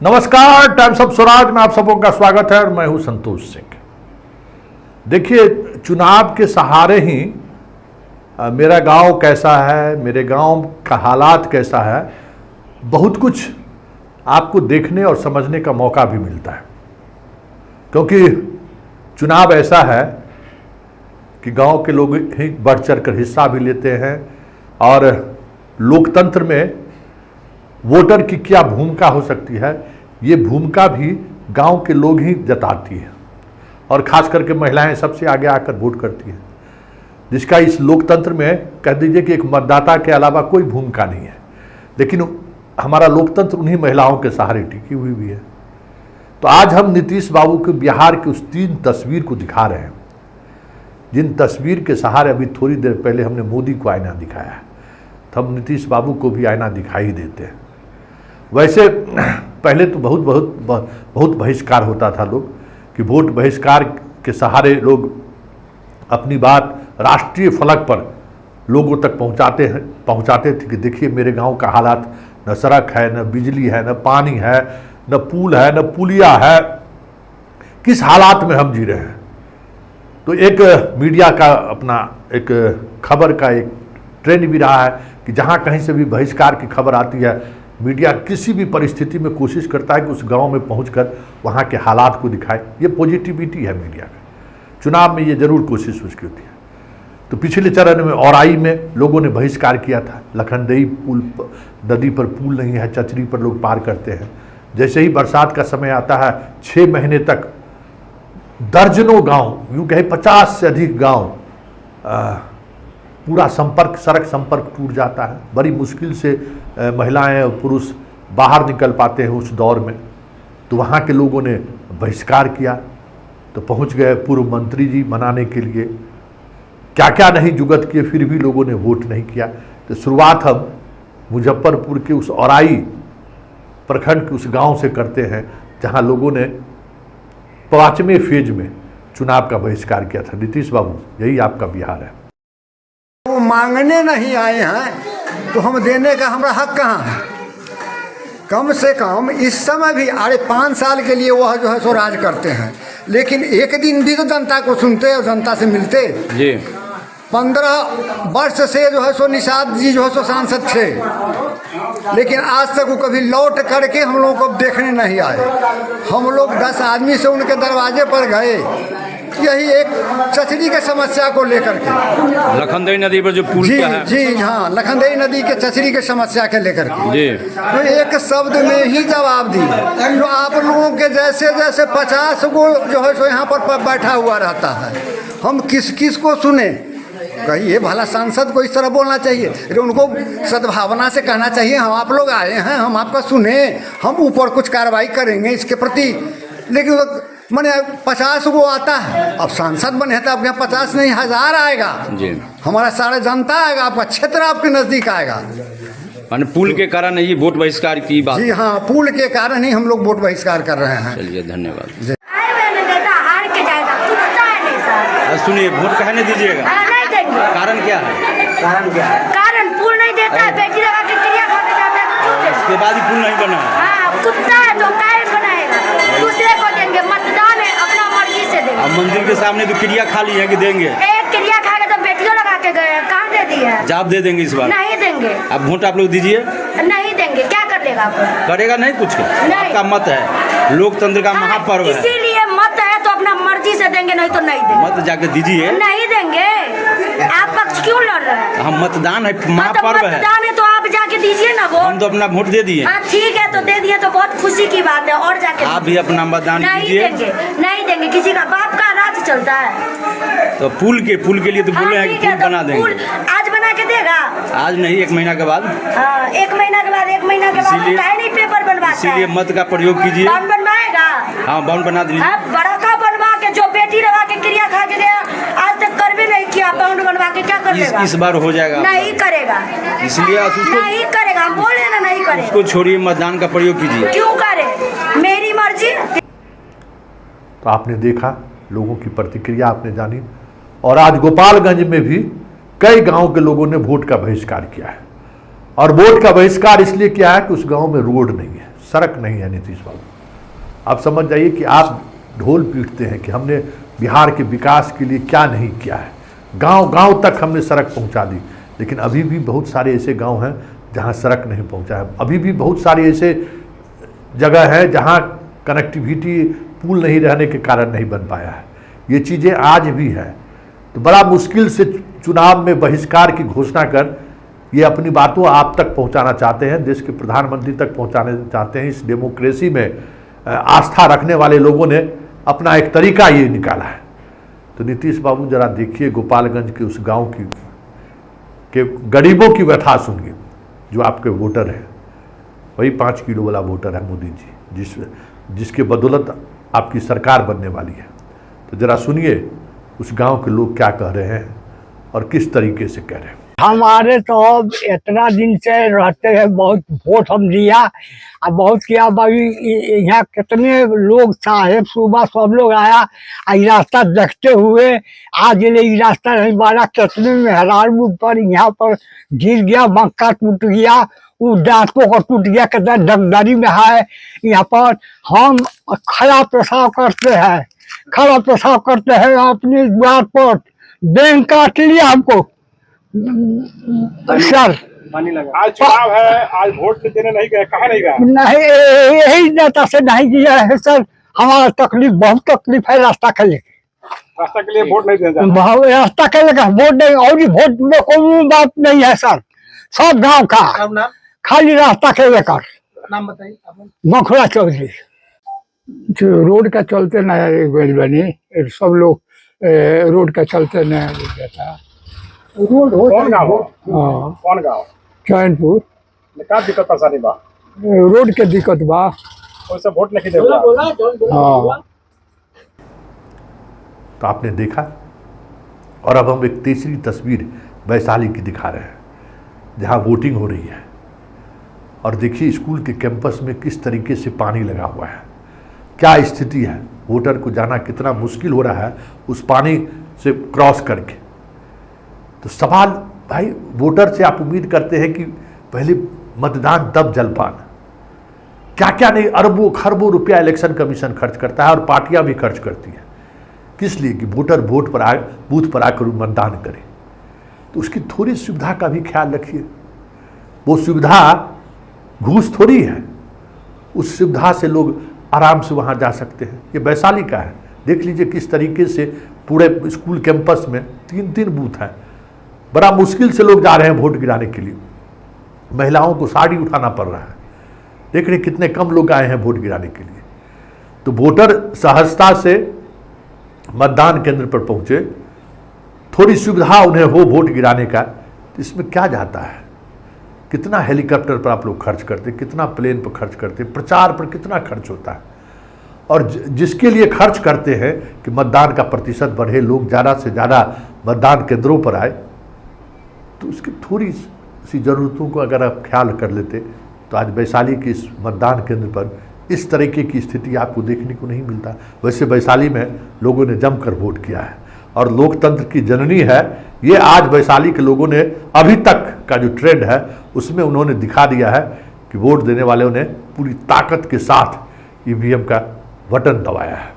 नमस्कार, times of Swaraj में आप सबों का स्वागत है और मैं हूं संतोष सिंह। देखिए, चुनाव के सहारे ही मेरा गांव कैसा है, मेरे गांव का हालात कैसा है, बहुत कुछ आपको देखने और समझने का मौका भी मिलता है। क्योंकि चुनाव ऐसा है कि गांव के लोग ही बढ़ चढ़ कर हिस्सा भी लेते हैं और लोकतंत्र में वोटर की क्या भूमिका हो सकती है, ये भूमिका भी गांव के लोग ही जताती है और खास करके महिलाएं सबसे आगे आकर वोट करती हैं, जिसका इस लोकतंत्र में कह दीजिए कि एक मतदाता के अलावा कोई भूमिका नहीं है। लेकिन हमारा लोकतंत्र उन्हीं महिलाओं के सहारे टिकी हुई भी है। तो आज हम नीतीश बाबू के बिहार की उस 3 तस्वीर को दिखा रहे हैं, जिन तस्वीर के सहारे अभी थोड़ी देर पहले हमने मोदी को आईना दिखाया है, तो हम नीतीश बाबू को भी आईना दिखाई देते हैं। वैसे पहले तो बहुत बहिष्कार होता था लोग कि वोट बहिष्कार के सहारे लोग अपनी बात राष्ट्रीय फलक पर लोगों तक पहुंचाते थे कि देखिए मेरे गांव का हालात, न सड़क है, न बिजली है, न पानी है, न पुल है, न पुलिया है, किस हालात में हम जी रहे हैं। तो एक मीडिया का अपना एक खबर का एक ट्रेंड भी रहा है कि जहां कहीं से भी बहिष्कार की खबर आती है, मीडिया किसी भी परिस्थिति में कोशिश करता है कि उस गांव में पहुंचकर वहां के हालात को दिखाए। ये पॉजिटिविटी है मीडिया का। चुनाव में ये जरूर कोशिश उसकी होती है। तो पिछले चरण में औराई में लोगों ने बहिष्कार किया था। लखनदेई पुल, नदी पर पुल नहीं है, चचरी पर लोग पार करते हैं। जैसे ही बरसात का समय आता है, 6 महीने तक दर्जनों गाँव, यूँ कहे 50 से अधिक गाँव पूरा संपर्क, सड़क संपर्क टूट जाता है। बड़ी मुश्किल से महिलाएं और पुरुष बाहर निकल पाते हैं उस दौर में। तो वहाँ के लोगों ने बहिष्कार किया। तो पहुँच गए पूर्व मंत्री जी मनाने के लिए, क्या क्या नहीं जुगत किए, फिर भी लोगों ने वोट नहीं किया। तो शुरुआत हम मुजफ्फरपुर के उस औराई प्रखंड के उस गांव से करते हैं, जहां लोगों ने 5वें फेज में चुनाव का बहिष्कार किया था। नीतीश बाबू, यही आपका बिहार है। वो मांगने नहीं आए हैं तो हम देने का हमारा हक कहाँ है? कम से कम इस समय भी 5 साल के लिए वह जो है सो राज करते हैं, लेकिन एक दिन भी तो जनता को सुनते और जनता से मिलते जी। 15 वर्ष से जो है सो निषाद जी जो है सो सांसद थे, लेकिन आज तक वो कभी लौट करके हम लोगों को देखने नहीं आए। हम लोग 10 आदमी से उनके दरवाजे पर गए, यही एक चचरी के समस्या को लेकर के, लखनदेई नदी पर जो पुल जी है। जी हाँ, लखनदेई नदी के चचरी के समस्या के लेकर के जी, तो एक शब्द में ही जवाब दी। जो आप लोगों के जैसे जैसे 50 को जो है सो यहाँ पर बैठा हुआ रहता है, हम किस किस को सुने? कहिए भला सांसद को इस तरह बोलना चाहिए, उनको सद्भावना से कहना चाहिए हम आप लोग आए हैं, हम आपका सुने, हम ऊपर कुछ कार्रवाई करेंगे इसके प्रति। लेकिन मैंने 50 को आता है, अब सांसद बने हैं तो अब यहाँ 50 नहीं 1000 आएगा जी। हमारा सारा जनता आएगा, आपका क्षेत्र आपके नज़दीक आएगा। माने पुल के कारण ही वोट बहिष्कार की बात? जी हाँ, पुल के कारण ही हम लोग वोट बहिष्कार कर रहे हैं। चलिए, धन्यवाद। सुनिए, वोट कहने दीजिएगा, नहीं देंगे। कारण क्या है? कारण पुल नहीं देता है, बेटी लगा के क्रिया खाते जाता है, उसके बाद ही पुल नहीं बना है। हाँ, कुत्ता है तो काय बनाएगा? दूसरे को देंगे, मतदान है, अपना मर्जी से देंगे। अब मंदिर के सामने तो क्रिया खाली है कि देंगे? एक क्रिया खाएगा तो बेटियों लगा के गए, कहाँ दे दी है? जवाब दे देंगे इस बार? नहीं देंगे। अब वोट आप लोग दीजिए। नहीं देंगे, क्या कर देगा आप? करेगा नहीं कुछ? आपका मत है, लोकतंत्र का महापर्व है, इसीलिए मत है तो अपना मर्जी से देंगे, नहीं तो नहीं देंगे। मत जाके दीजिए। नहीं देंगे। आप पक्ष क्यों लड़ रहे हैं? हम मतदान है, महापर्व है। मतदान है तो आप जाके दीजिए ना वोट। हम तो अपना वोट दे दिए। हाँ ठीक है, तो दे दिए तो बहुत खुशी की बात है, और जाके आप भी अपना मतदान कीजिए। नहीं देंगे, किसी का बाप का राज चलता है। तो पुल के लिए तो बोले हैं कि पुल बना देंगे। आज बना के देगा? आज नहीं, 1 महीना के बाद। 1 महीना के बाद, 1 महीना के बाद काहे नहीं पेपर बनवाता है? इसीलिए मत का प्रयोग कीजिए। बाउंड बनवाएगा? हाँ, बाउंड बना दीजिए। बड़ा का बनवा के, जो बेटी लगा के क्रिया खा के गया, आज तक कर भी नहीं किया, बाउंड बनवा के क्या कर लेगा? इस बार हो जाएगा। नहीं करेगा, इसलिए नहीं करेगा, हम बोले ना नहीं करेगा। उसको छोड़िए, मतदान का प्रयोग कीजिए। क्यों करे? मेरी मर्जी। तो आपने देखा, लोगों की प्रतिक्रिया आपने जानी, और आज गोपालगंज में भी कई गांव के लोगों ने वोट का बहिष्कार किया है। और वोट का बहिष्कार इसलिए किया है कि उस गांव में रोड नहीं है, सड़क नहीं है नीतीश बाबू। आप समझ जाइए कि आप ढोल पीटते हैं कि हमने बिहार के विकास के लिए क्या नहीं किया है, गांव गांव तक हमने सड़क पहुंचा दी, लेकिन अभी भी बहुत सारे ऐसे गांव हैं जहां सड़क नहीं पहुंचा है। अभी भी बहुत सारे ऐसे जगह है जहां कनेक्टिविटी पुल नहीं रहने के कारण नहीं बन पाया है। ये चीज़ें आज भी है। तो बड़ा मुश्किल से चुनाव में बहिष्कार की घोषणा कर ये अपनी बातों आप तक पहुंचाना चाहते हैं, देश के प्रधानमंत्री तक पहुंचाने चाहते हैं। इस डेमोक्रेसी में आस्था रखने वाले लोगों ने अपना एक तरीका ये निकाला है। तो नीतीश बाबू जरा देखिए गोपालगंज के उस गांव की के गरीबों की व्यथा सुनिए, जो आपके वोटर हैं, वही 5 किलो वाला वोटर है मोदी जी, जिसके बदौलत आपकी सरकार बनने वाली है। तो जरा सुनिए उस गांव के लोग क्या कह रहे हैं और किस तरीके से कह रहे हैं। हमारे तो अब इतना दिन से रहते हैं, बहुत वोट हम दिया और बहुत किया। भाई यहाँ कितने लोग साहेब सुबह सब लोग आया, रास्ता देखते हुए आज ये रास्ता नहीं बना, कितने मेहरारू पर यहाँ पर गिर गया, मक्का टूट गया, वो दांतों का टूट गया, कितना डगडरी में है। यहाँ पर हम खड़ा पेशाब करते हैं, खड़ा पेशाब करते हैं अपने द्वार पर, बैंक काट लिया हमको सर। आज चुनाव है, आज वोट देने नहीं गए, कहा नहीं गए? नहीं, यही नेता से नहीं दिया है सर। हमारा तकलीफ, बहुत तकलीफ है रास्ता के लेकर, रास्ता के लिए वोट नहीं देना चाहते। बहुत रास्ता के लेकर वोट नहीं, और वोट में कोई बात नहीं है सर। सब गांव का खाली रास्ता के लेकर। नाम बताइए। मखुरा चौधरी। जो रोड का चलते नया रेल बनी, सब लोग रोड का चलते नया रेल था। रोड कौन गाँव? हाँ, कौन गाँव? चैनपुर। क्या दिक्कत परेशानी बा? रोड के दिक्कत बा, वैसे वोट नहीं देगा। हाँ। तो आपने देखा, और अब हम एक तीसरी तस्वीर वैशाली की दिखा रहे हैं जहां वोटिंग हो रही है। और देखिए स्कूल के कैंपस में किस तरीके से पानी लगा हुआ है, क्या स्थिति है। वोटर को जाना कितना मुश्किल हो रहा है उस पानी से क्रॉस करके। तो सवाल भाई, वोटर से आप उम्मीद करते हैं कि पहले मतदान तब जलपान, क्या क्या नहीं, अरबों खरबों रुपया इलेक्शन कमीशन खर्च करता है और पार्टियां भी खर्च करती हैं। किस लिए? कि वोटर वोट पर बूथ पर आकर मतदान करे। तो उसकी थोड़ी सुविधा का भी ख्याल रखिए। वो सुविधा घूस थोड़ी है, उस सुविधा से लोग आराम से वहाँ जा सकते हैं। ये वैशाली का है, देख लीजिए किस तरीके से पूरे स्कूल कैंपस में 3-3 बूथ हैं। बड़ा मुश्किल से लोग जा रहे हैं वोट गिराने के लिए, महिलाओं को साड़ी उठाना पड़ रहा है। देख रहे कितने कम लोग आए हैं वोट गिराने के लिए। तो वोटर सहजता से मतदान केंद्र पर पहुंचे, थोड़ी सुविधा उन्हें हो वोट गिराने का। तो इसमें क्या जाता है? कितना हेलीकॉप्टर पर आप लोग खर्च करते, कितना प्लेन पर खर्च करते, प्रचार पर कितना खर्च होता है। और जिसके लिए खर्च करते हैं कि मतदान का प्रतिशत बढ़े, लोग ज़्यादा से ज़्यादा मतदान केंद्रों पर आए, तो उसकी थोड़ी सी ज़रूरतों को अगर आप ख्याल कर लेते तो आज वैशाली के इस मतदान केंद्र पर इस तरीके की स्थिति आपको देखने को नहीं मिलता। वैसे वैशाली में लोगों ने जमकर वोट किया है और लोकतंत्र की जननी है ये। आज वैशाली के लोगों ने अभी तक का जो ट्रेंड है उसमें उन्होंने दिखा दिया है कि वोट देने वालों ने पूरी ताकत के साथ ईवीएम का बटन दबाया है।